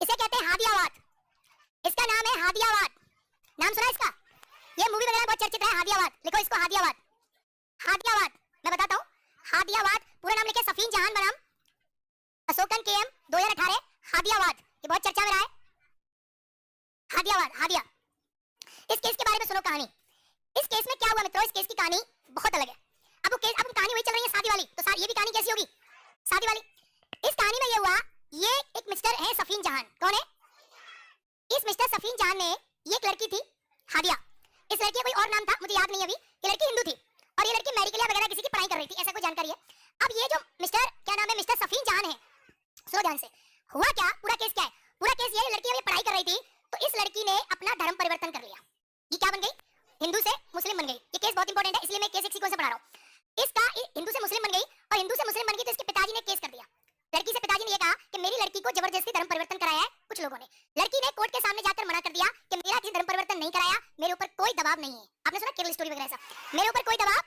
इसे कहते हैं हादियावाद। इसका नाम है हादियावाद। नाम सुना इसका? ये मूवी वगैरह बहुत चर्चित है हादियावाद। लिखो इसको हादियावाद। हादियावाद मैं बताता हूँ। हादियावाद पूरा नाम लिखे सफीन जहान बनाम अशोकन केएम 2018। हादियावाद ये बहुत चर्चा में रहा है। हादियावाद हादिया। इस केस के बारे में सुनो कहानी। इस केस में क्या हुआ मित्रों, इस केस की कहानी बहुत अलग है। अब वो केस, अब कहानी वही चल रही है शादी वाली, तो ये भी कहानी कैसी होगी? शादी वाली। इस कहानी में ये हुआ, ये एक मिस्टर है सफीन जहान। कौन है? इस मिस्टर सफीन जहान ने, ये एक लड़की थी हादिया। इस लड़की का कोई और नाम था, मुझे याद नहीं अभी। ये लड़की हिंदू थी और ये लड़की मेडिकल वगैरह किसी की पढ़ाई कर रही थी, ऐसा कोई जानकारी है। अब ये जो मिस्टर, क्या नाम है, मिस्टर सफीन जहान है, सुनो ध्यान से। हुआ क्या, पूरा केस क्या है? पूरा केस ये, लड़की अभी पढ़ाई कर रही थी तो इस लड़की ने अपना धर्म परिवर्तन कर लिया। ये क्या बन गई? हिंदू से मुस्लिम बन गई। ये केस बहुत इंपॉर्टेंट है, इसलिए मैं केस एक सीक्वेंस से पढ़ा रहा हूं। इसका हिंदू से मुस्लिम बन गई और हिंदू से मुस्लिम बन गई तो इसके पिताजी ने केस कर दिया। लड़की से पिताजी ने ये कहा कि मेरी लड़की को जबरदस्ती धर्म परिवर्तन कराया है कुछ लोगों ने। लड़की ने कोर्ट के सामने जाकर मना कर दिया कि मेरा किसी धर्म परिवर्तन नहीं कराया, मेरे ऊपर कोई दबाव नहीं है। आपने सुना केरल स्टोरी वगैरह ऐसा, मेरे ऊपर कोई दबाव।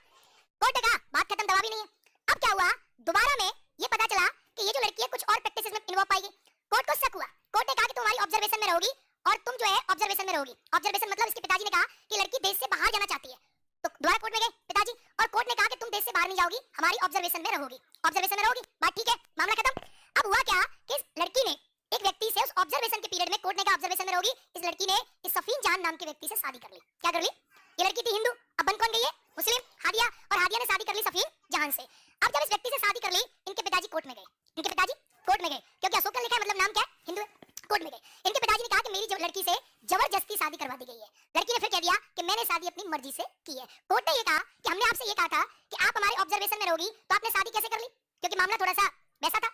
कोर्ट ने कहा बात खत्म, दबाव ही नहीं है। अब क्या हुआ, दोबारा में ये पता चला कि ये जो लड़की है कुछ और प्रैक्टिसेस में इन्वॉल्व पाएगी। कोर्ट को शक हुआ, कोर्ट ने कहा कि तुम्हारी ऑब्जर्वेशन में रहोगी और तुम जो है ऑब्जर्वेशन में रहोगी। ऑब्जर्वेशन मतलब इसके पिताजी ने कहा कि लड़की देश से बाहर जाना चाहती है, तो दोबारा कोर्ट में गए पिताजी और कोर्ट ने कहा कि तुम देश से बाहर नहीं जाओगी, हमारी ऑब्जर्वेशन में रहोगी। ऑब्जर्वेशन में रहोगी, बात ठीक है, मामला खत्म। अब हुआ क्या कि इस लड़की ने एक व्यक्ति से, उस ऑब्जर्वेशन के पीरियड में कोर्ट ने कहा ऑब्जर्वेशन में रहोगी, इस लड़की ने इस सफीन जहान नाम के व्यक्ति से शादी कर ली। क्या कर ली? ये लड़की थी हिंदू, अब बन कौन गई है? मुस्लिम, हादिया। और हादिया ने शादी कर ली सफीन जहान से। अब जब इस व्यक्ति से शादी कर ली, इनके पिताजी कोर्ट में गए। इनके पिताजी कोर्ट में गए क्योंकि अशोक लिखा है, मतलब नाम क्या है, हिंदू है। कोर्ट में गए, इनके पिताजी ने कहा कि मेरी लड़की से जबरदस्ती शादी करवा दी गई है। लड़की ने फिर कह दिया कि मैंने शादी अपनी मर्जी से की है। कोर्ट ने ये कहा कि हमने आपसे ये कहा था कि आप हमारी ऑब्जर्वेशन में रहोगी, तो आपने शादी कैसे कर ली? क्योंकि मामला थोड़ा सा वैसा था।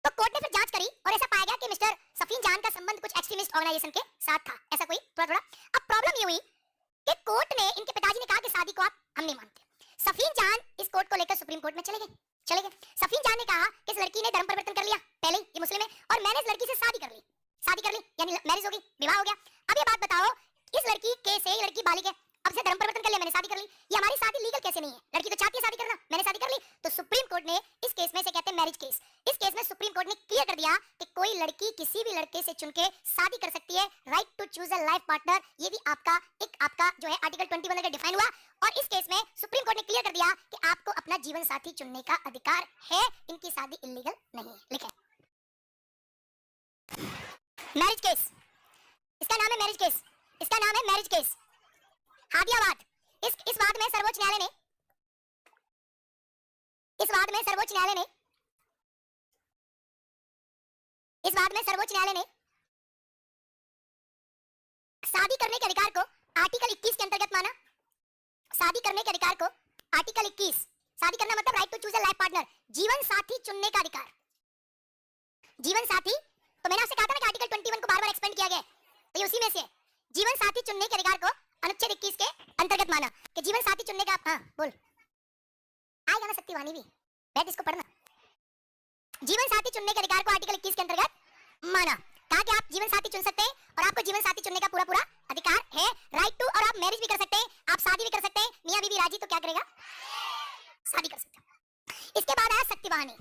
तो कोर्ट ने फिर जांच करी और ऐसा पाया गया कि मिस्टर सफीन जहान का संबंध कुछ एक्सट्रीमिस्ट ऑर्गेनाइजेशन के साथ था, ऐसा कोई थोड़ा थोड़ा। अब प्रॉब्लम ये हुई कि कोर्ट ने, इनके पिताजी ने कहा कि शादी को आप हम नहीं मानते। सफीन जहान इस कोर्ट को लेकर सुप्रीम कोर्ट में चले गए। सफीन जहान ने कहा कि इस लड़की ने धर्म परिवर्तन कर लिया, पहले ये मुस्लिम है और मैंने इस लड़की से शादी कर ली यानी मैरिज हो गई, विवाह हो गया। अब ये बात बताओ, इस लड़की के से, ये लड़की बालिग है, अब से धर्म परिवर्तन कर लिया, मैंने शादी कर ली, ये हमारी शादी लीगल कैसे नहीं है? लड़की तो चाहती है शादी करना, मैंने शादी कर ली। तो सुप्रीम कोर्ट ने इस केस में, से कहते हैं मैरिज केस, इस केस में सुप्रीम कोर्ट ने क्लियर कर दिया कि कोई लड़की किसी भी लड़के से चुनके शादी कर सकती है। Right to choose a life partner, ये भी आपका जो है आर्टिकल 21 अंदर डिफाइन हुआ। और इस केस में सुप्रीम कोर्ट ने क्लियर कर दिया कि आपको अपना जीवन साथी चुनने का अधिकार है, इनकी शादी इलीगल नहीं है। लिखे मैरिज केस, इसका नाम है मैरिज केस, इसका नाम है मैरिज केस, हादियावाद। इस वाद में सर्वोच्च न्यायालय ने, इस वाद में सर्वोच्च न्यायालय ने, इस वाद में सर्वोच्च न्यायालय ने शादी करने के अधिकार को आर्टिकल 21 के अंतर्गत माना। शादी करने के अधिकार को आर्टिकल 21, शादी करना मतलब right to choose a life partner, जीवन साथी चुनने का अधिकार। जीवन साथी, तो मैंने आपसे कहा था ना कि आर्टिकल 21 को बार-बार एक्सपेंड किया गया है, तो ये उसी में से है। जीवन साथी चुनने के अधिकार को अनुच्छेद 21 के अंतर्गत माना कि जीवन साथी चुनने का, हाँ बोल, आएगा ना शक्तिवानी भी, बैठ इसको पढ़ना। जीवन साथी चुनने के अधिकार को आर्टिकल 21 के अंतर्गत माना, कहा कि आप जीवन साथी चुन सकते हैं और आपको जीवन साथी चुनने का पूरा अधिकार है, राइट टू। और आप मैरिज भी कर सकते हैं, आप शादी भी कर सकते हैं, मियां बीवी राजी तो क्या करेगा? शादी कर सकते हैं। इसके बाद आया सत्यवानी।